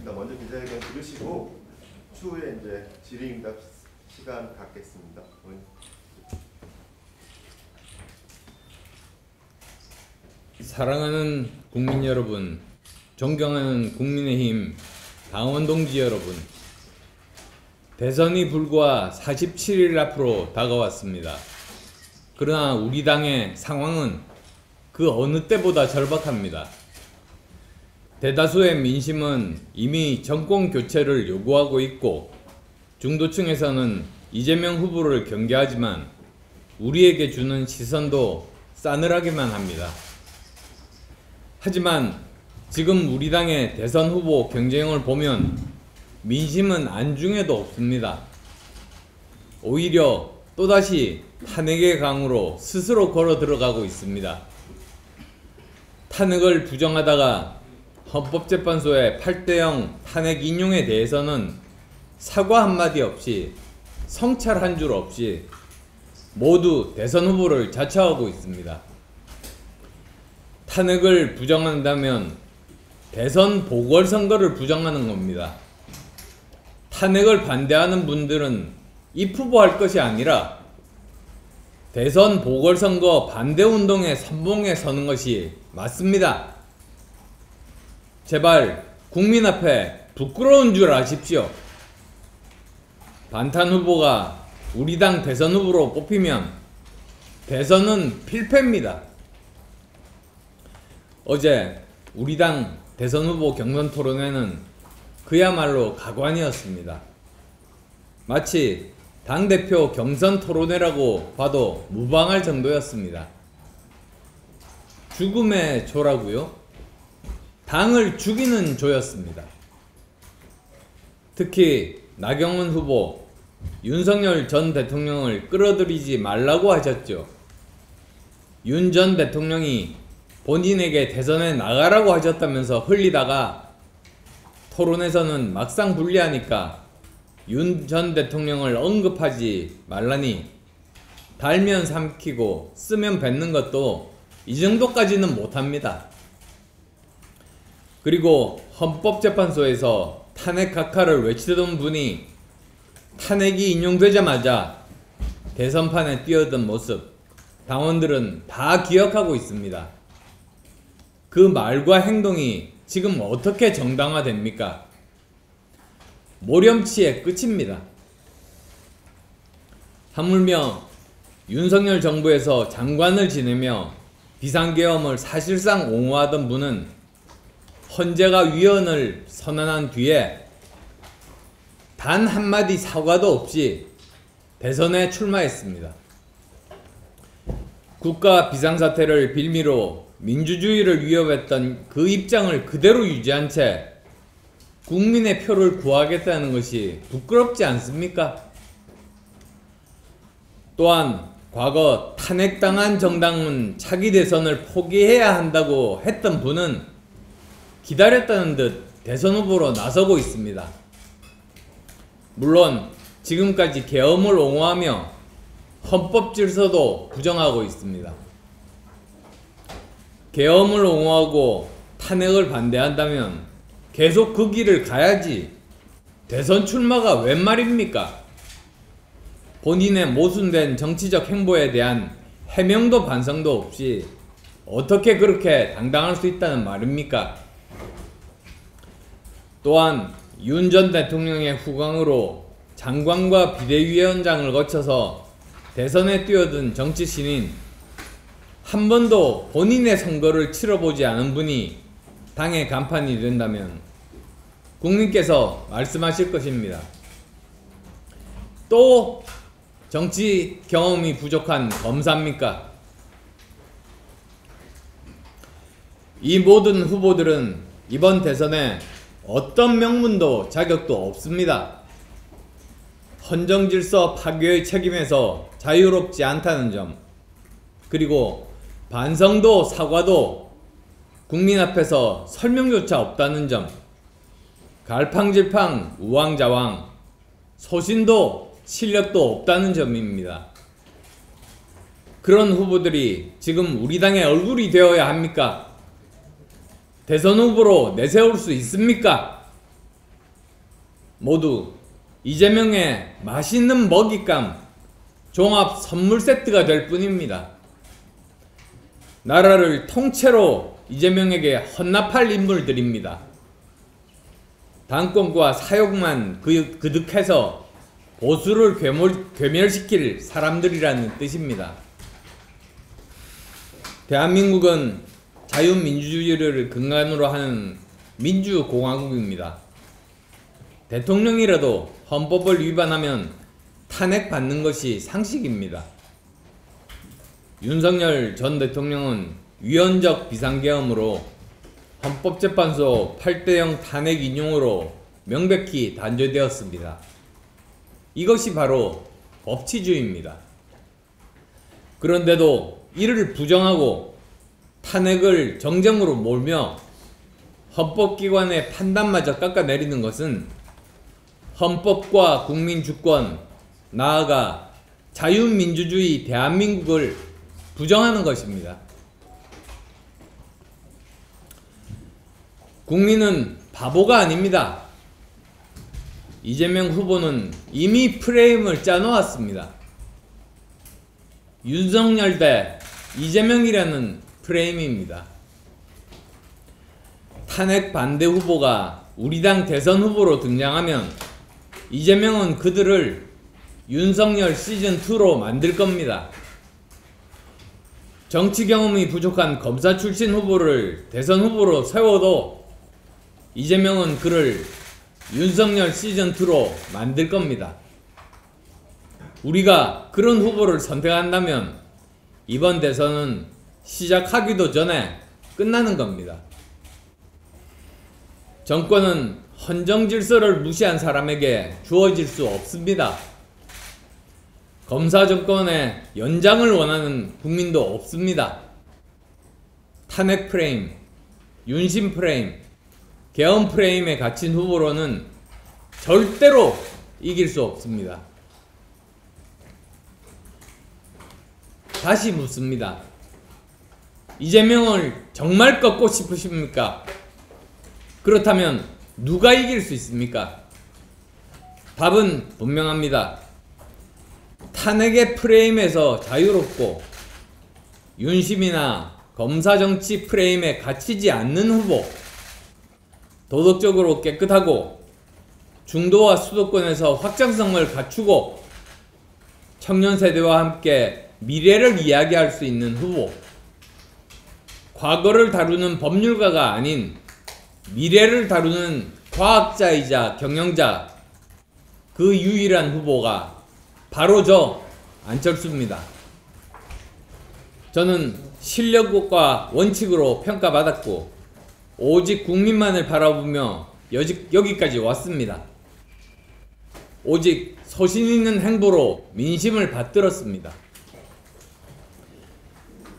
하겠습니다. 먼저 기자회견 들으시고 추후에 이제 질의응답 시간 갖겠습니다. 사랑하는 국민 여러분, 존경하는 국민의힘 당원 동지 여러분, 대선이 불과 47일 앞으로 다가왔습니다. 그러나 우리 당의 상황은 그 어느 때보다 절박합니다. 대다수의 민심은 이미 정권 교체를 요구하고 있고 중도층에서는 이재명 후보를 경계하지만 우리에게 주는 시선도 싸늘하기만 합니다. 하지만 지금 우리 당의 대선 후보 경쟁을 보면 민심은 안중에도 없습니다. 오히려 또다시 탄핵의 강으로 스스로 걸어 들어가고 있습니다. 탄핵을 부정하다가 헌법재판소의 8대0 탄핵 인용에 대해서는 사과 한마디 없이 성찰 한 줄 없이 모두 대선 후보를 자처하고 있습니다. 탄핵을 부정한다면 대선 보궐선거를 부정하는 겁니다. 탄핵을 반대하는 분들은 입후보할 것이 아니라 대선 보궐선거 반대운동의 선봉에 서는 것이 맞습니다. 제발 국민 앞에 부끄러운 줄 아십시오. 반탄 후보가 우리 당 대선 후보로 뽑히면 대선은 필패입니다. 어제 우리 당 대선 후보 경선 토론회는 그야말로 가관이었습니다. 마치 당대표 경선 토론회라고 봐도 무방할 정도였습니다. 죽음의 조라고요? 당을 죽이는 조였습니다. 특히 나경원 후보, 윤석열 전 대통령을 끌어들이지 말라고 하셨죠. 윤 전 대통령이 본인에게 대선에 나가라고 하셨다면서 흘리다가 토론에서는 막상 불리하니까 윤 전 대통령을 언급하지 말라니 달면 삼키고 쓰면 뱉는 것도 이 정도까지는 못합니다. 그리고 헌법재판소에서 탄핵 각하를 외치던 분이 탄핵이 인용되자마자 대선판에 뛰어든 모습 당원들은 다 기억하고 있습니다. 그 말과 행동이 지금 어떻게 정당화됩니까? 모렴치의 끝입니다. 하물며 윤석열 정부에서 장관을 지내며 비상계엄을 사실상 옹호하던 분은 헌재가 위헌을 선언한 뒤에 단 한마디 사과도 없이 대선에 출마했습니다. 국가 비상사태를 빌미로 민주주의를 위협했던 그 입장을 그대로 유지한 채 국민의 표를 구하겠다는 것이 부끄럽지 않습니까? 또한 과거 탄핵당한 정당은 차기 대선을 포기해야 한다고 했던 분은 기다렸다는 듯 대선 후보로 나서고 있습니다. 물론 지금까지 계엄을 옹호하며 헌법 질서도 부정하고 있습니다. 계엄을 옹호하고 탄핵을 반대한다면 계속 그 길을 가야지 대선 출마가 웬 말입니까? 본인의 모순된 정치적 행보에 대한 해명도 반성도 없이 어떻게 그렇게 당당할 수 있다는 말입니까? 또한 윤 전 대통령의 후광으로 장관과 비대위원장을 거쳐서 대선에 뛰어든 정치신인, 한 번도 본인의 선거를 치러보지 않은 분이 당의 간판이 된다면 국민께서 말씀하실 것입니다. 또 정치 경험이 부족한 검사입니까? 이 모든 후보들은 이번 대선에 어떤 명분도 자격도 없습니다. 헌정질서 파괴의 책임에서 자유롭지 않다는 점, 그리고 반성도 사과도 국민 앞에서 설명조차 없다는 점, 갈팡질팡 우왕좌왕, 소신도 실력도 없다는 점입니다. 그런 후보들이 지금 우리 당의 얼굴이 되어야 합니까? 대선 후보로 내세울 수 있습니까? 모두 이재명의 맛있는 먹잇감 종합 선물 세트가 될 뿐입니다. 나라를 통째로 이재명에게 헌납할 인물들입니다. 당권과 사욕만 그득해서 보수를 괴멸시킬 사람들이라는 뜻입니다. 대한민국은 자유민주주의를 근간으로 하는 민주공화국입니다. 대통령이라도 헌법을 위반하면 탄핵받는 것이 상식입니다. 윤석열 전 대통령은 위헌적 비상계엄으로 헌법재판소 8대0 탄핵 인용으로 명백히 단죄되었습니다. 이것이 바로 법치주의입니다. 그런데도 이를 부정하고 탄핵을 정쟁으로 몰며 헌법기관의 판단마저 깎아내리는 것은 헌법과 국민주권, 나아가 자유민주주의 대한민국을 부정하는 것입니다. 국민은 바보가 아닙니다. 이재명 후보는 이미 프레임을 짜놓았습니다. 윤석열 대 이재명이라는 프레임입니다. 탄핵 반대 후보가 우리 당 대선 후보로 등장하면 이재명은 그들을 윤석열 시즌2로 만들 겁니다. 정치 경험이 부족한 검사 출신 후보를 대선 후보로 세워도 이재명은 그를 윤석열 시즌2로 만들 겁니다. 우리가 그런 후보를 선택한다면 이번 대선은 시작하기도 전에 끝나는 겁니다. 정권은 헌정 질서를 무시한 사람에게 주어질 수 없습니다. 검사 정권의 연장을 원하는 국민도 없습니다. 탄핵 프레임, 윤심 프레임, 계엄 프레임에 갇힌 후보로는 절대로 이길 수 없습니다. 다시 묻습니다. 이재명을 정말 꺾고 싶으십니까? 그렇다면 누가 이길 수 있습니까? 답은 분명합니다. 탄핵의 프레임에서 자유롭고 윤심이나 검사 정치 프레임에 갇히지 않는 후보, 도덕적으로 깨끗하고 중도와 수도권에서 확장성을 갖추고 청년 세대와 함께 미래를 이야기할 수 있는 후보, 과거를 다루는 법률가가 아닌 미래를 다루는 과학자이자 경영자, 그 유일한 후보가 바로 저 안철수입니다. 저는 실력과 원칙으로 평가받았고 오직 국민만을 바라보며 여기까지 왔습니다. 오직 소신 있는 행보로 민심을 받들었습니다.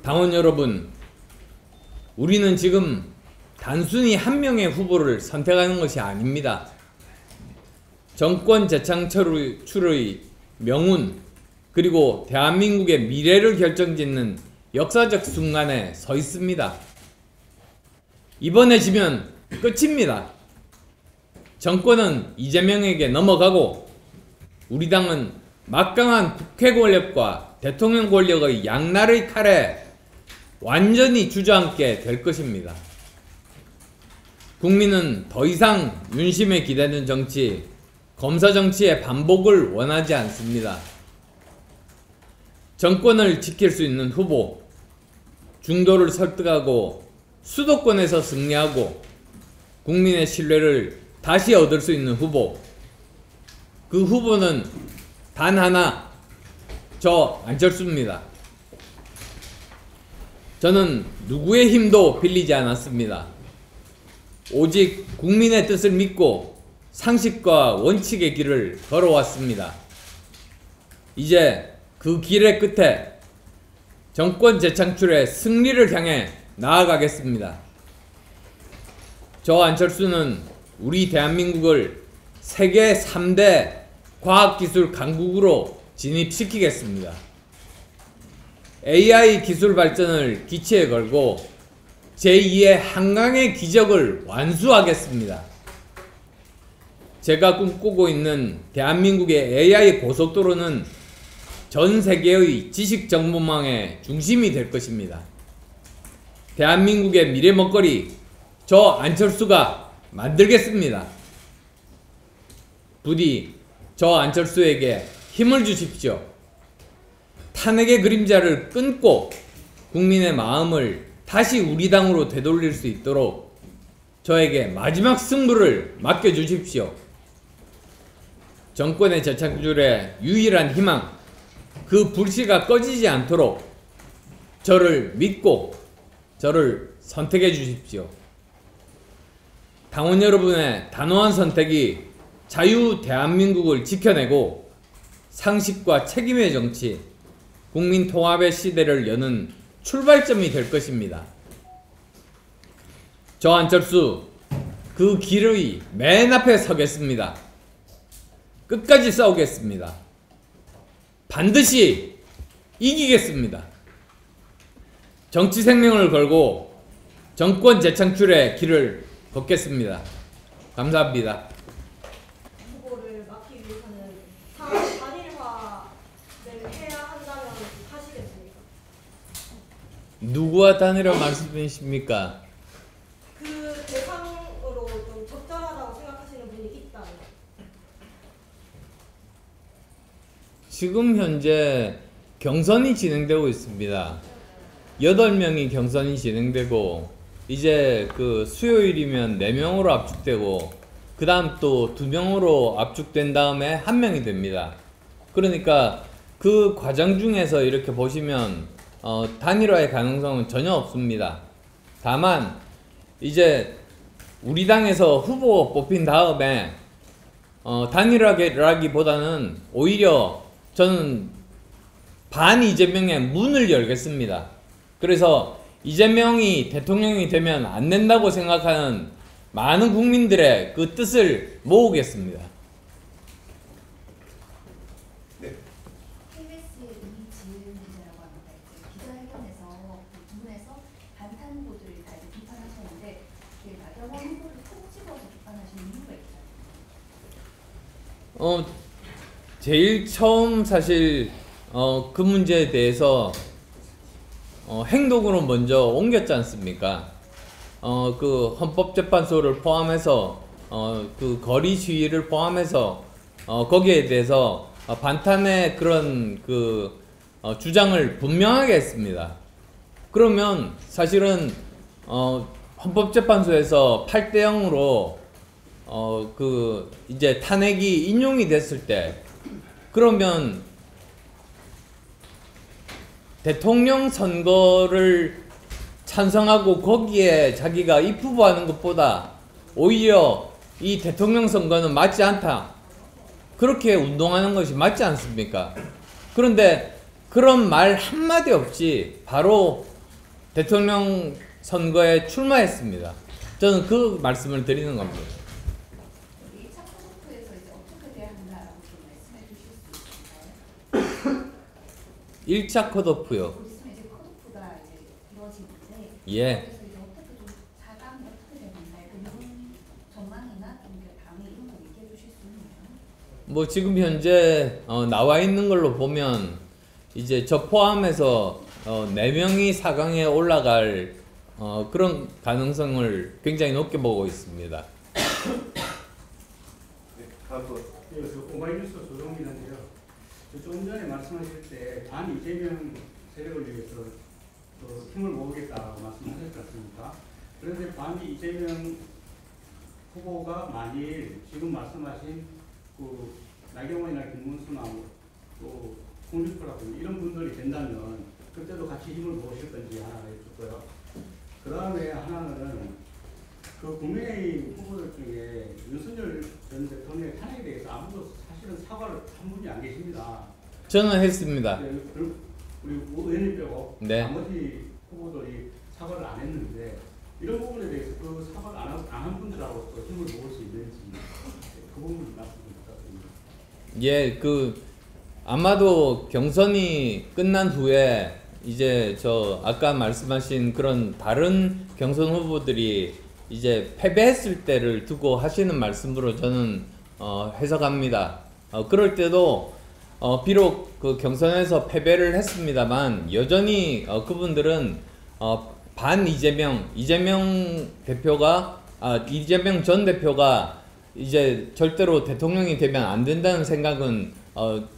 당원 여러분, 우리는 지금 단순히 한 명의 후보를 선택하는 것이 아닙니다. 정권 재창출의 명운, 그리고 대한민국의 미래를 결정짓는 역사적 순간에 서 있습니다. 이번에 지면 끝입니다. 정권은 이재명에게 넘어가고 우리 당은 막강한 국회 권력과 대통령 권력의 양날의 칼에 완전히 주저앉게 될 것입니다. 국민은 더 이상 윤심에 기대는 정치, 검사 정치의 반복을 원하지 않습니다. 정권을 지킬 수 있는 후보, 중도를 설득하고 수도권에서 승리하고 국민의 신뢰를 다시 얻을 수 있는 후보, 그 후보는 단 하나, 저 안철수입니다. 저는 누구의 힘도 빌리지 않았습니다. 오직 국민의 뜻을 믿고 상식과 원칙의 길을 걸어왔습니다. 이제 그 길의 끝에 정권 재창출의 승리를 향해 나아가겠습니다. 저 안철수는 우리 대한민국을 세계 3대 과학기술 강국으로 진입시키겠습니다. AI 기술 발전을 기치에 걸고 제2의 한강의 기적을 완수하겠습니다. 제가 꿈꾸고 있는 대한민국의 AI 고속도로는 전 세계의 지식 정보망의 중심이 될 것입니다. 대한민국의 미래 먹거리 저 안철수가 만들겠습니다. 부디 저 안철수에게 힘을 주십시오. 탄핵의 그림자를 끊고 국민의 마음을 다시 우리 당으로 되돌릴 수 있도록 저에게 마지막 승부를 맡겨주십시오. 정권의 재창출의 유일한 희망, 그 불씨가 꺼지지 않도록 저를 믿고 저를 선택해 주십시오. 당원 여러분의 단호한 선택이 자유 대한민국을 지켜내고 상식과 책임의 정치, 국민 통합의 시대를 여는 출발점이 될 것입니다. 저 안철수 그 길의 맨 앞에 서겠습니다. 끝까지 싸우겠습니다. 반드시 이기겠습니다. 정치 생명을 걸고 정권 재창출의 길을 걷겠습니다. 감사합니다. 후보를 막기 위해서는 당 단일화를 해야 한다면 하시겠습니까? 누구와 단일화 말씀이십니까? 그 대상으로 좀 적절하다고 생각하시는 분이 있다면. 지금 현재 경선이 진행되고 있습니다. 8명이 경선이 진행되고 이제 그 수요일이면 4명으로 압축되고 그 다음 또 2명으로 압축된 다음에 1명이 됩니다. 그러니까 그 과정 중에서 이렇게 보시면 단일화의 가능성은 전혀 없습니다. 다만 이제 우리 당에서 후보 뽑힌 다음에 단일화라기보다는 오히려 저는 반 이재명의 문을 열겠습니다. 그래서 이재명이 대통령이 되면 안 된다고 생각하는 많은 국민들의 그 뜻을 모으겠습니다. KBS의 이지은 기자라고 합니다. 기자회견에서 두 분에서 반탄 후보들을 다 비판하셨는데 나경원 후보를 콕 집어서 비판하시는 이유가 있어요? 제일 처음 사실 그 문제에 대해서 행동으로 먼저 옮겼지 않습니까? 그 헌법재판소를 포함해서 그 거리 시위를 포함해서 거기에 대해서 반탄의 그런 그 주장을 분명하게 했습니다. 그러면 사실은 헌법재판소에서 8대 0으로 그 이제 탄핵이 인용이 됐을 때 그러면 대통령 선거를 찬성하고 거기에 자기가 입후보하는 것보다 오히려 이 대통령 선거는 맞지 않다. 그렇게 운동하는 것이 맞지 않습니까? 그런데 그런 말 한마디 없이 바로 대통령 선거에 출마했습니다. 저는 그 말씀을 드리는 겁니다. 1차 컷오프에서 이제 어떻게 돼야 한다라고 좀 말씀해 주실 수 있을까요? 1차 컷오프요. 곧 있으면 이제 컷오프가 이제 이루어지는데 예. 그래서 이제 어떻게 좀 사강이 어떻게 되야 한다 이런 전망이나 좀 당의 이런 거 얘기해 주실 수 있나요? 뭐 지금 현재 나와 있는 걸로 보면 이제 저 포함해서 4명이 4강에 올라갈 그런 가능성을 굉장히 높게 보고 있습니다. 네, 다음 분. 네, 오마이뉴스 조정민인데요. 좀 전에 말씀하실 때 반 이재명 세력을 위해서 힘을 모으겠다고 말씀하셨지 않습니까? 그런데 반 이재명 후보가 만일 지금 말씀하신 그 나경원이나 김문수나 또 홍준표라든지 이런 분들이 된다면 그때도 같이 힘을 모으실 건지 하나 여쭙고요. 그 다음에 하나는 그 국민의힘 후보들 중에 윤석열 전 대통령의 탄핵에 대해서 아무도 사실은 사과를 한 분이 안 계십니다. 저는 했습니다. 네, 우리 의원님 빼고 네. 나머지 후보들이 사과를 안 했는데 이런 부분에 대해서 그 사과를 안 한 분들하고 또 힘을 모을 수 있는지 그 부분 말씀 좀 부탁드립니다. 예, 그 아마도 경선이 끝난 후에 이제 저 아까 말씀하신 그런 다른 경선 후보들이 이제 패배했을 때를 두고 하시는 말씀으로 저는 해석합니다. 그럴 때도 비록 그 경선에서 패배를 했습니다만 여전히 그분들은 반 이재명 대표가 이재명 전 대표가 이제 절대로 대통령이 되면 안 된다는 생각은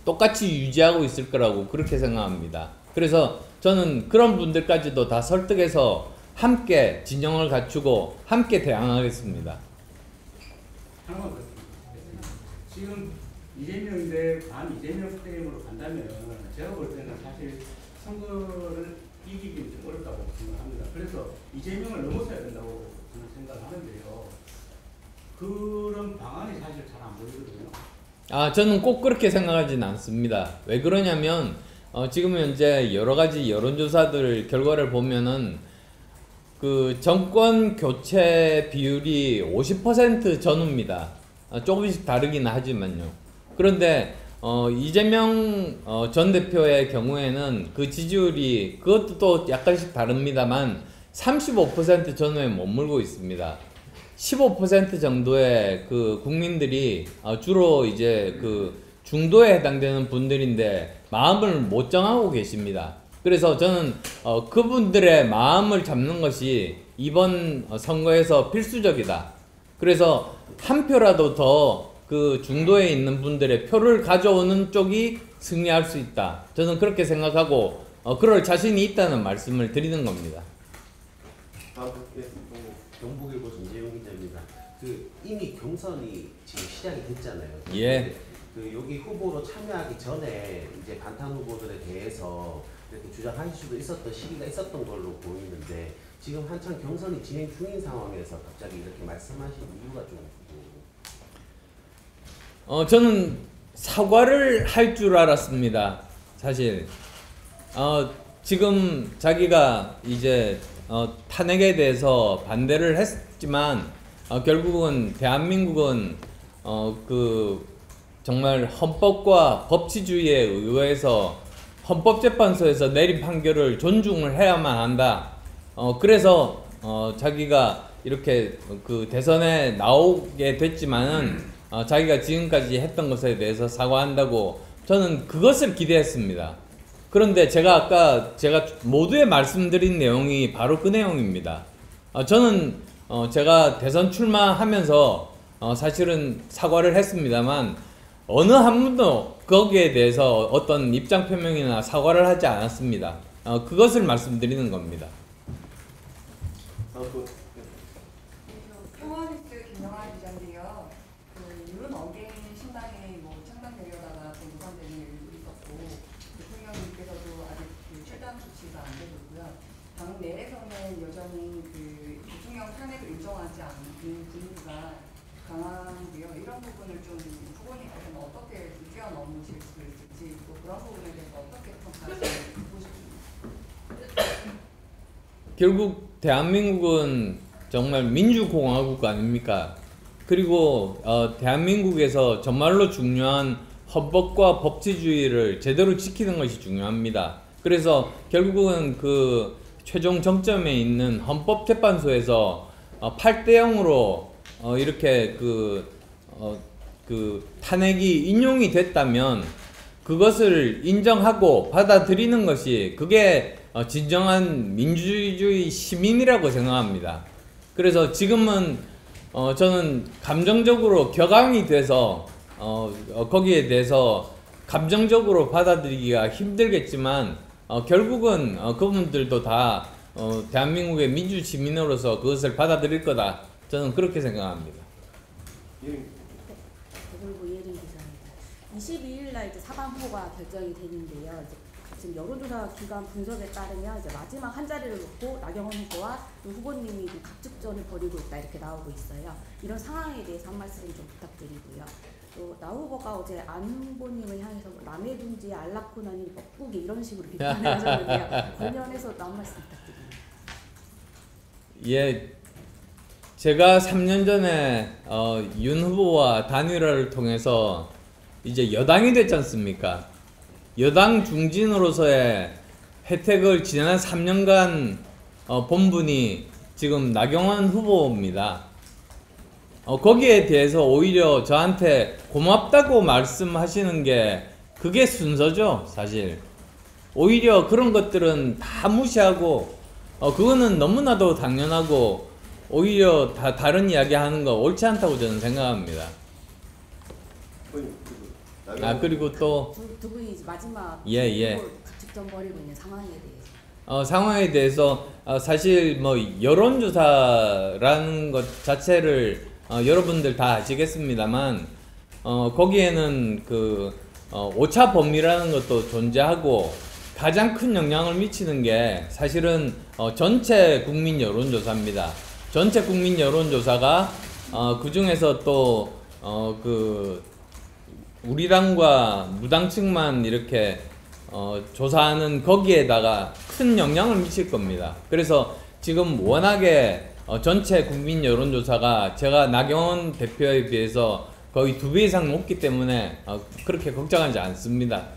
똑같이 유지하고 있을 거라고 그렇게 생각합니다. 그래서 저는 그런 분들까지도 다 설득해서 함께 진정을 갖추고 함께 대항하겠습니다. 하나만 더 지금 이재명 대 반 이재명 프레임으로 간다면 제가 볼 때는 사실 선거를 이기기는 좀 어렵다고 생각합니다. 그래서 이재명을 넘어서야 된다고 저는 생각하는데요. 그런 방안이 사실 잘 안 보이거든요. 저는 꼭 그렇게 생각하진 않습니다. 왜 그러냐면 지금 현재 여러 가지 여론조사들 결과를 보면은 그 정권 교체 비율이 50% 전후입니다. 조금씩 다르긴 하지만요. 그런데 이재명 전 대표의 경우에는 그 지지율이 그것도 또 약간씩 다릅니다만 35% 전후에 머물고 있습니다. 15% 정도의 그 국민들이 주로 이제 그 중도에 해당되는 분들인데 마음을 못 정하고 계십니다. 그래서 저는 그분들의 마음을 잡는 것이 이번 선거에서 필수적이다. 그래서 한 표라도 더 그 중도에 있는 분들의 표를 가져오는 쪽이 승리할 수 있다. 저는 그렇게 생각하고 그럴 자신이 있다는 말씀을 드리는 겁니다. 경북일보 전재용 기자입니다. 그 이미 경선이 지금 시작이 됐잖아요. 예. 그 여기 후보로 참여하기 전에 이제 반탄 후보들에 대해서 이렇게 주장하실 수도 있었던 시기가 있었던 걸로 보이는데 지금 한창 경선이 진행 중인 상황에서 갑자기 이렇게 말씀하신 이유가 좀 저는 사과를 할 줄 알았습니다. 사실 지금 자기가 이제 탄핵에 대해서 반대를 했지만 결국은 대한민국은 그 정말 헌법과 법치주의에 의해서 헌법재판소에서 내린 판결을 존중을 해야만 한다. 그래서 자기가 이렇게 그 대선에 나오게 됐지만은 자기가 지금까지 했던 것에 대해서 사과한다고 저는 그것을 기대했습니다. 그런데 제가 모두에 말씀드린 내용이 바로 그 내용입니다. 저는 제가 대선 출마하면서 사실은 사과를 했습니다만 어느 한 분도 거기에 대해서 어떤 입장 표명이나 사과를 하지 않았습니다. 그것을 말씀드리는 겁니다. 평화뉴스 김영아 기자인데요. 그 윤 어게인 신당이 뭐 창당되려다가 좀 무산되는 일도 있었고 대통령님께서도 아직 그 출당 조치가 안 되고요. 당 내에서는 여전히 그 대통령 탄핵을 인정하지 않는 분위기가 강하고요. 이런 부분을 좀 후보님께서는 어떻게 뛰어넘으실 수 있을지 또 그런 부분에 대해서 어떻게 평가하시는지 보십니까? 결국 대한민국은 정말 민주공화국 아닙니까? 그리고 대한민국에서 정말로 중요한 헌법과 법치주의를 제대로 지키는 것이 중요합니다. 그래서 결국은 그 최종 정점에 있는 헌법재판소에서 8대 0으로 이렇게 그 탄핵이 인용이 됐다면 그것을 인정하고 받아들이는 것이 그게 진정한 민주주의 시민이라고 생각합니다. 그래서 지금은 저는 감정적으로 격앙이 돼서 거기에 대해서 감정적으로 받아들이기가 힘들겠지만 결국은 그분들도 다 대한민국의 민주 시민으로서 그것을 받아들일 거다. 저는 그렇게 생각합니다. 대구일보 이혜린 기자입니다. 22일 날 이제 사방 후보가 결정이 되는데요. 이제 지금 여론조사 기관 분석에 따르면 이제 마지막 한 자리를 놓고 나경원 후보와 후보님이 좀 각축전을 벌이고 있다 이렇게 나오고 있어요. 이런 상황에 대해서 한 말씀 좀 부탁드리고요. 또 나 후보가 어제 안 후보님을 향해서 뭐 남의 둥지에 안락고나니 뻐꾸기 이런 식으로 비판을 하셨는데요. 관련해서 한 말씀 부탁드립니다. 예, 제가 3년 전에 윤 후보와 단일화를 통해서 이제 여당이 됐지 않습니까? 여당 중진으로서의 혜택을 지난 3년간 본 분이 지금 나경원 후보입니다. 거기에 대해서 오히려 저한테 고맙다고 말씀하시는 게 그게 순서죠, 사실. 오히려 그런 것들은 다 무시하고 그거는 너무나도 당연하고 오히려 다 다른 이야기 하는 거 옳지 않다고 저는 생각합니다. 그리고 또 두 분이 이제 마지막 예. 후보를 직접 벌이고 있는 상황에 대해서 상황에 대해서 사실 뭐 여론조사라는 것 자체를 여러분들 다 아시겠습니다만 거기에는 그 오차 범위라는 것도 존재하고 가장 큰 영향을 미치는 게 사실은 전체 국민 여론조사입니다. 전체 국민 여론조사가 그 중에서 또 그 우리 당과 무당층만 이렇게 조사하는 거기에다가 큰 영향을 미칠 겁니다. 그래서 지금 워낙에 전체 국민 여론조사가 제가 나경원 대표에 비해서 거의 2배 이상 높기 때문에 그렇게 걱정하지 않습니다.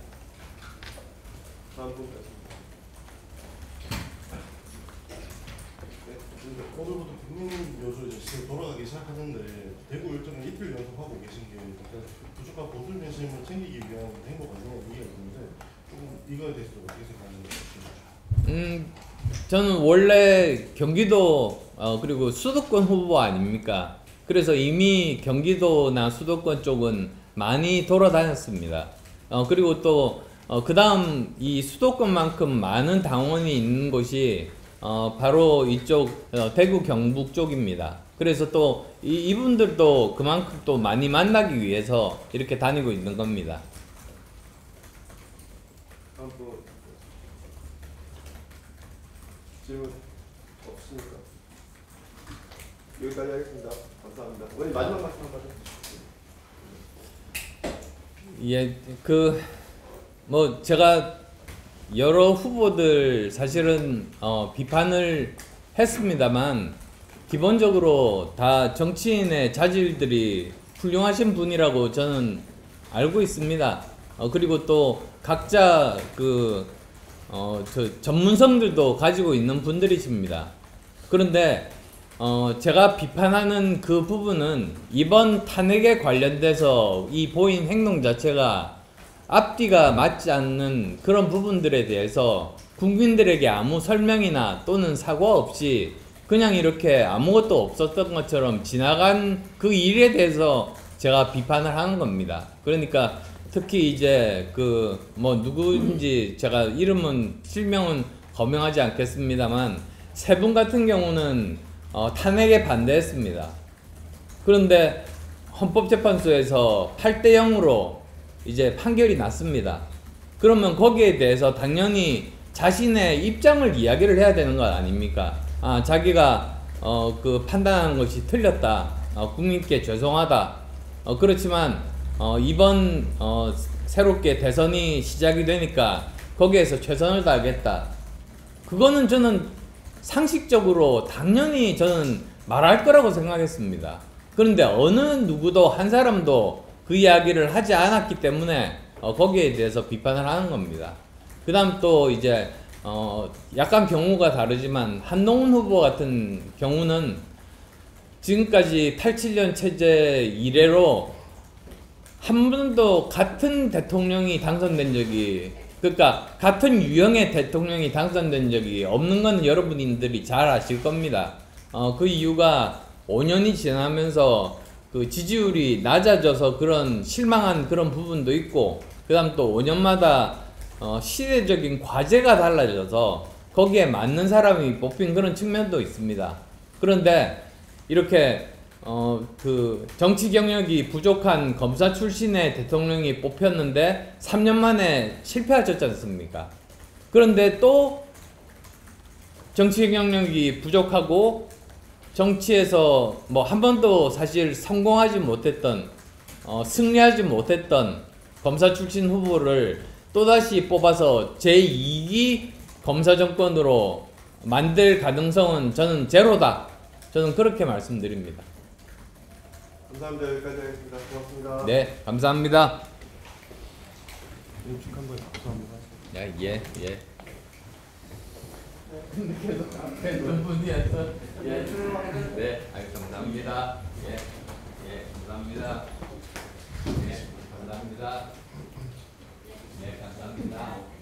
오늘부터 국민 여수 이제 지금 돌아가기 시작하는데 대구 일정을 이틀 연속하고 계신 게 약간 부족한 보수 민심을 챙기기 위한 행보 아니냐 얘기가 있는데 조금 이거에 대해서 어떻게 생각하시는지. 저는 원래 경기도 그리고 수도권 후보 아닙니까? 그래서 이미 경기도나 수도권 쪽은 많이 돌아다녔습니다. 그리고 또 그 다음 이 수도권만큼 많은 당원이 있는 곳이 바로 이쪽 대구 경북 쪽입니다. 그래서 또 이분들도 그만큼 또 많이 만나기 위해서 이렇게 다니고 있는 겁니다. 질문 없으니까 여기까지 하겠습니다. 감사합니다. 원님 마지막 말씀 한번 해주시죠. 뭐 제가 여러 후보들 사실은 비판을 했습니다만 기본적으로 다 정치인의 자질들이 훌륭하신 분이라고 저는 알고 있습니다. 그리고 또 각자 전문성들도 가지고 있는 분들이십니다. 그런데 제가 비판하는 그 부분은 이번 탄핵에 관련돼서 이 보인 행동 자체가 앞뒤가 맞지 않는 그런 부분들에 대해서 국민들에게 아무 설명이나 또는 사과 없이 그냥 이렇게 아무것도 없었던 것처럼 지나간 그 일에 대해서 제가 비판을 하는 겁니다. 그러니까 특히 이제 누구인지 제가 이름은 실명은 거명하지 않겠습니다만 세 분 같은 경우는 탄핵에 반대했습니다. 그런데 헌법재판소에서 8대 0으로 이제 판결이 났습니다. 그러면 거기에 대해서 당연히 자신의 입장을 이야기를 해야 되는 것 아닙니까? 자기가 판단하는 것이 틀렸다. 국민께 죄송하다. 그렇지만 이번 새롭게 대선이 시작이 되니까 거기에서 최선을 다하겠다. 그거는 저는 상식적으로 당연히 저는 말할 거라고 생각했습니다. 그런데 어느 누구도 한 사람도 그 이야기를 하지 않았기 때문에 거기에 대해서 비판을 하는 겁니다. 그 다음 또 이제 약간 경우가 다르지만 한동훈 후보 같은 경우는 지금까지 87년 체제 이래로 한 번도 같은 대통령이 당선된 적이, 그러니까 같은 유형의 대통령이 당선된 적이 없는 건 여러분들이 잘 아실 겁니다. 그 이유가 5년이 지나면서 그 지지율이 낮아져서 그런 실망한 그런 부분도 있고, 그 다음 또 5년마다 시대적인 과제가 달라져서 거기에 맞는 사람이 뽑힌 그런 측면도 있습니다. 그런데 이렇게 그 정치 경력이 부족한 검사 출신의 대통령이 뽑혔는데 3년 만에 실패하셨지 않습니까? 그런데 또 정치 경력이 부족하고 정치에서 뭐 한 번도 사실 성공하지 못했던 승리하지 못했던 검사 출신 후보를 또다시 뽑아서 제2기 검사 정권으로 만들 가능성은 저는 제로다. 저는 그렇게 말씀드립니다. 감사합니다. 여기까지 하겠습니다. 고맙습니다. 네, 감사합니다. 한번 감사합니다. 예. 근데 계속 앞에 있는 분이어서 네, 감사합니다. 예. 네, 감사합니다. 네, 감사합니다. 네, 감사합니다.